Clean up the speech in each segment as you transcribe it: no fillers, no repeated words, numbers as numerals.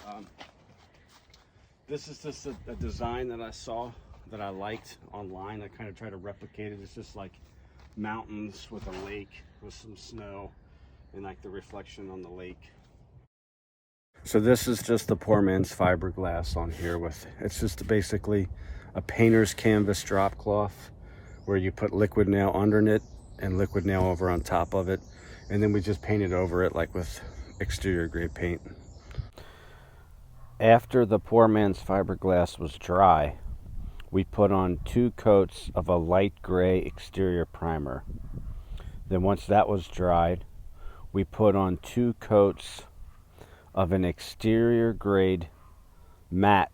Um, this is just a design that I saw that I liked online. I kind of try to replicate it. It's just like mountains with a lake with some snow and like the reflection on the lake. So this is just the poor man's fiberglass on here with, it's just basically a painter's canvas drop cloth where you put liquid nail under it and liquid nail over on top of it. And then we just painted over it like with exterior grade paint. After the poor man's fiberglass was dry, we put on 2 coats of a light gray exterior primer. Then once that was dried, we put on 2 coats of an exterior grade matte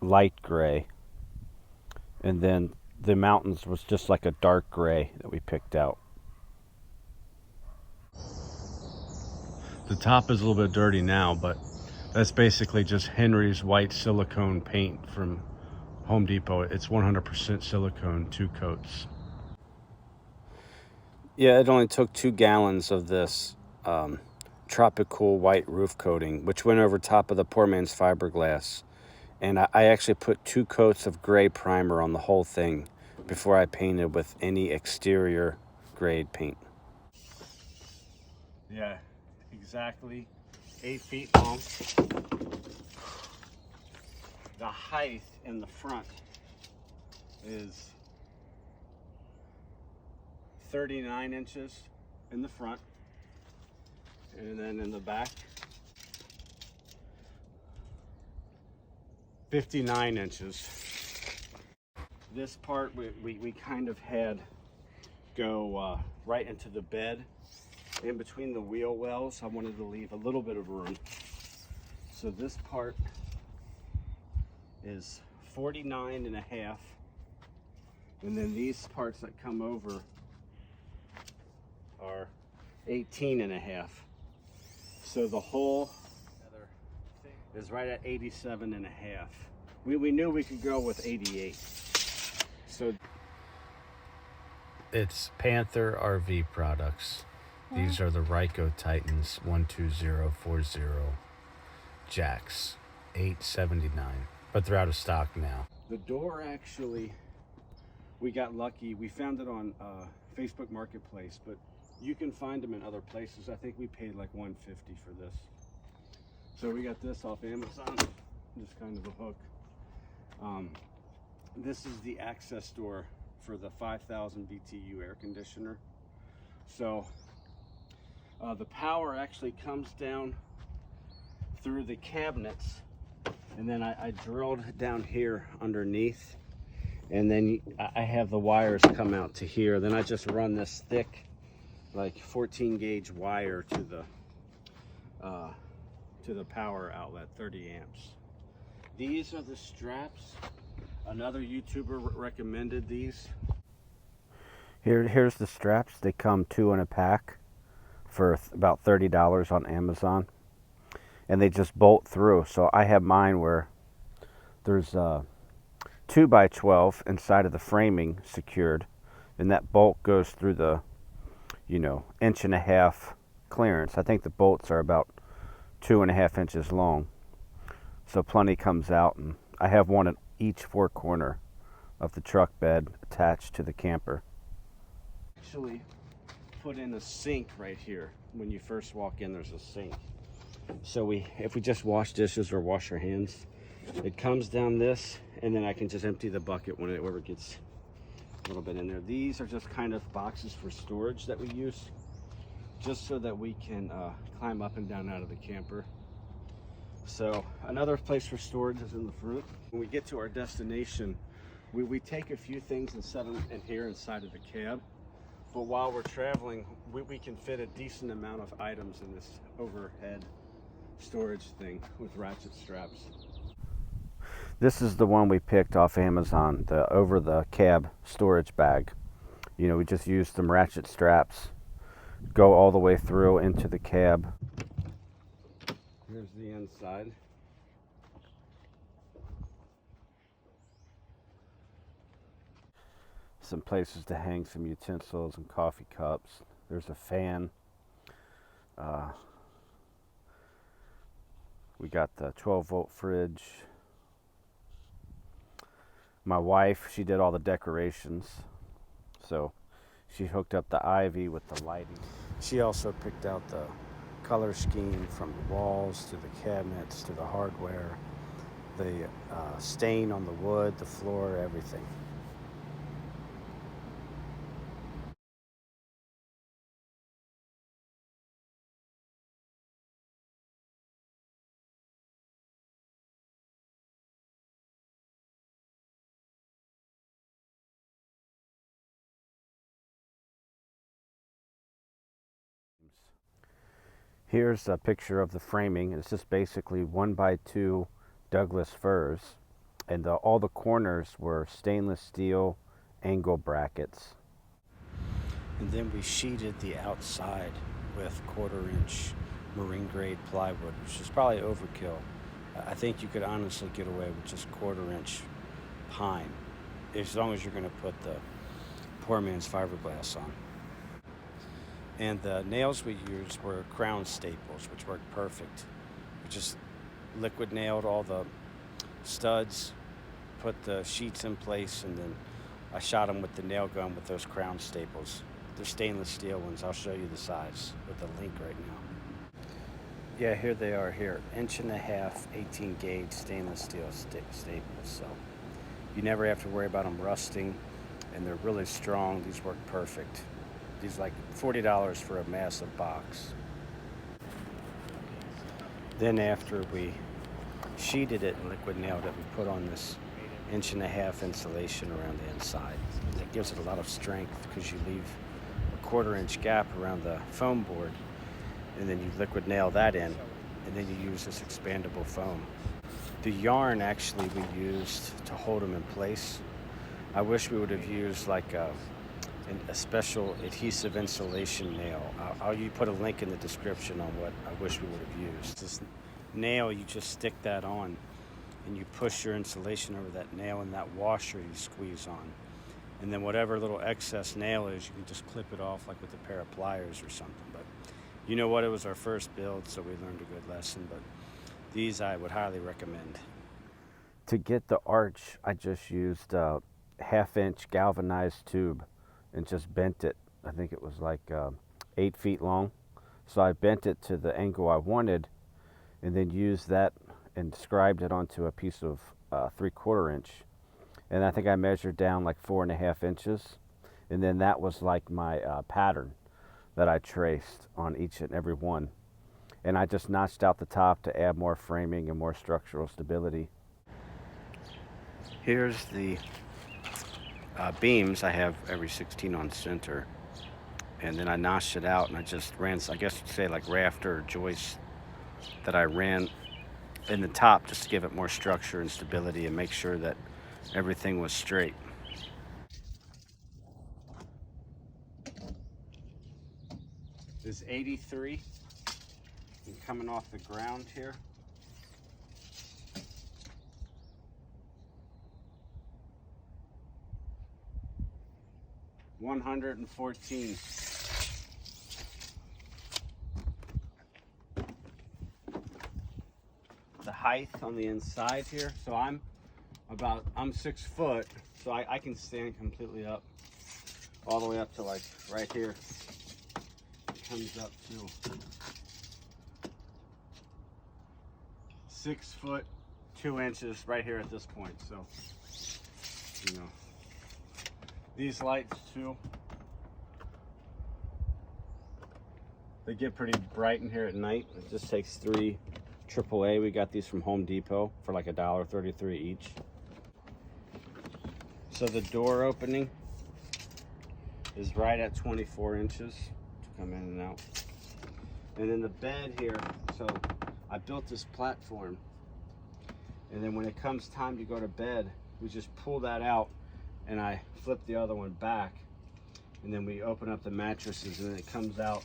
light gray. And then the mountains was just like a dark gray that we picked out. The top is a little bit dirty now, but that's basically just Henry's white silicone paint from Home Depot. It's 100% silicone, 2 coats. Yeah, it only took 2 gallons of this Tropicool white roof coating, which went over top of the poor man's fiberglass. And I actually put 2 coats of gray primer on the whole thing before I painted with any exterior grade paint. Yeah, exactly 8 feet long. The height in the front is 39 inches in the front, and then in the back 59 inches. This part we kind of had go right into the bed. In between the wheel wells, I wanted to leave a little bit of room. So this part is 49 and a half. And then these parts that come over are 18 and a half. So the whole is right at 87 and a half. We knew we could go with 88. So it's Panther RV products. These are the Ryco Titans 12040 jacks, $879, but they're out of stock now. The door actually, we got lucky. We found it on Facebook Marketplace, but you can find them in other places. I think we paid like $150 for this. So we got this off Amazon, just kind of a hook. This is the access door for the 5,000 BTU air conditioner. So the power actually comes down through the cabinets, and then I drilled down here underneath, and then I have the wires come out to here. Then I just run this thick, like 14 gauge wire to the power outlet, 30 amps. These are the straps. Another YouTuber recommended these. Here's the straps. They come 2 in a pack for about $30 on Amazon, and they just bolt through. So I have mine where there's 2x12 inside of the framing secured, and that bolt goes through the 1.5 inch clearance. I think the bolts are about 2.5 inches long, so plenty comes out. And I have one at each 4 corner of the truck bed attached to the camper. Actually put in a sink right here. When you first walk in, there's a sink. So if we just wash dishes or wash our hands, it comes down this, and then I can just empty the bucket whenever it gets a little bit in there. These are just kind of boxes for storage that we use, just so that we can climb up and down out of the camper. So another place for storage is in the front. When we get to our destination, we take a few things and set them in here inside of the cab. But while we're traveling, we can fit a decent amount of items in this overhead storage thing with ratchet straps. This is the one we picked off Amazon, the over the cab storage bag. We just used some ratchet straps, go all the way through into the cab. Here's the inside. Some places to hang some utensils and coffee cups. There's a fan. We got the 12-volt fridge. My wife, she did all the decorations. So she hooked up the ivy with the lighting. She also picked out the color scheme from the walls to the cabinets to the hardware, the stain on the wood, the floor, everything. Here's a picture of the framing. It's just basically 1x2 Douglas firs, and all the corners were stainless steel angle brackets. And then we sheeted the outside with 1/4-inch marine grade plywood, which is probably overkill. I think you could honestly get away with just 1/4-inch pine, as long as you're going to put the poor man's fiberglass on. And the nails we used were crown staples, which worked perfect. We just liquid nailed all the studs, put the sheets in place, and then I shot them with the nail gun with those crown staples. They're stainless steel ones. I'll show you the size with the link right now. Yeah, here they are here. 1.5" 18 gauge stainless steel staples. So you never have to worry about them rusting, and they're really strong. These work perfect. These like $40 for a massive box. Then after we sheeted it and liquid nailed it, we put on this 1.5" insulation around the inside. That gives it a lot of strength because you leave a 1/4-inch gap around the foam board, and then you liquid nail that in, and then you use this expandable foam. The yarn actually we used to hold them in place. I wish we would have used like a special adhesive insulation nail. I'll put a link in the description on what I wish we would have used. This nail, you just stick that on and you push your insulation over that nail, and that washer you squeeze on. And then whatever little excess nail is, you can just clip it off like with a pair of pliers or something. But you know what, it was our first build, so we learned a good lesson. But these I would highly recommend. To get the arch, I just used a 1/2-inch galvanized tube and just bent it. I think it was like 8 feet long. So I bent it to the angle I wanted, and then used that and scribed it onto a piece of 3/4 inch. And I think I measured down like 4.5 inches. And then that was like my pattern that I traced on each and every one. And I just notched out the top to add more framing and more structural stability. Here's the beams. I have every 16 on center, and then I notched it out, and I just ran, I guess you'd say like rafter or joist that I ran in the top just to give it more structure and stability and make sure that everything was straight. This is 83 and coming off the ground here. $114. The height on the inside here, so I'm 6 foot, so I can stand completely up all the way up to like right here. It comes up to 6 foot 2 inches right here at this point. So you know, these lights too, they get pretty bright in here at night. It just takes 3 AAA. We got these from Home Depot for like $1.33 each. So the door opening is right at 24 inches to come in and out. And then the bed here, so I built this platform, and then when it comes time to go to bed, we just pull that out and I flip the other one back, and then we open up the mattresses, and then it comes out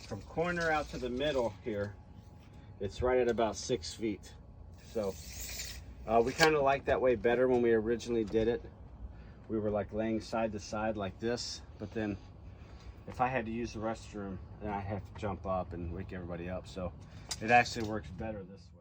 from corner out to the middle here. It's right at about 6 feet. So we kind of like that way better. When we originally did it, we were like laying side to side like this, but then if I had to use the restroom, then I have to jump up and wake everybody up. So it actually works better this way.